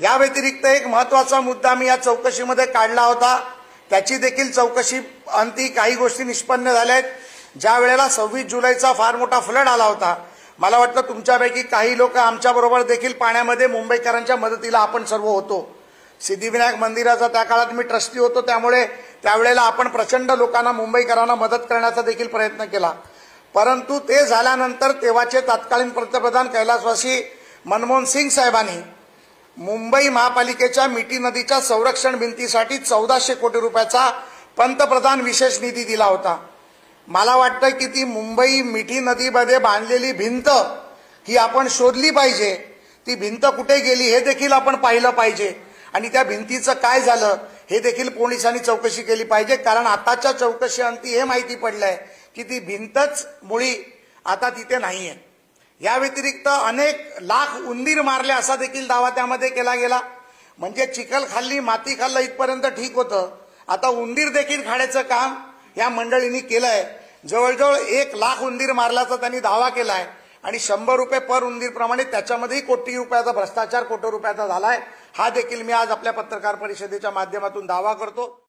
या व्यतिरिक्त एक महत्त्वाचा मुद्दा मी या चौकशीमध्ये काढला होता, त्याची देखील चौकशी अंती काही गोष्टी निष्पन्न झाल्या आहेत। ज्या वेळेला 26 जुलैचा फार मोठा फ्लड आला होता, मला वाटतं तुमच्यापैकी काही लोक आमच्याबरोबर देखील पाण्यामध्ये मुंबईकरांच्या मदतीला आपण सर्व होतो। सिद्धिविनायक मंदिराचा त्या काळात मी ट्रस्टी होतो, त्यामुळे त्यावेळेला आपण प्रचंड लोकांना मुंबईकरांना मदत करण्याचा देखील प्रयत्न केला। परंतु ते झाल्यानंतर तेव्हाचे तत्कालीन पंतप्रधान कैलासवासी मनमोहन सिंग साहेबांनी मुंबई महापालिकेच्या मिठी नदीच्या संरक्षण भिंतीसाठी 1400 कोटी रुपयाचा पंतप्रधान विशेष निधी दिला होता। मला वाटतं की ती मुंबई मिठी नदीमध्ये बांधलेली भिंत ही आपण शोधली पाहिजे। ती भिंत कुठे गेली हे देखील आपण पाहिलं पाहिजे आणि त्या भिंतीचं काय झालं हे देखील पोलिसांनी चौकशी केली पाहिजे। कारण आताच्या चौकशी अंती हे माहिती पडलंय की ती भिंतच मुळी आता तिथे नाहीये। या व्यतिरिक्त अनेक लाख उंदीर मारले असा देखील दावा त्यामध्ये केला गेला। म्हणजे चिखल खाल्ली माती खाल्लं इथपर्यंत ठीक होतं, आता उंदीर देखील खाण्याचं काम या मंडळींनी केलंय। जवळजवळ 1 लाख उंदीर मारल्याचा त्यांनी दावा केलाय आणि 100 रुपये पर उंदीर प्रमाणे त्याच्यामध्येही कोटी रुपयाचा भ्रष्टाचार कोटी रुपयाचा झालाय। हा देखील मी आज आपल्या पत्रकार परिषदेच्या माध्यमातून दावा करतो।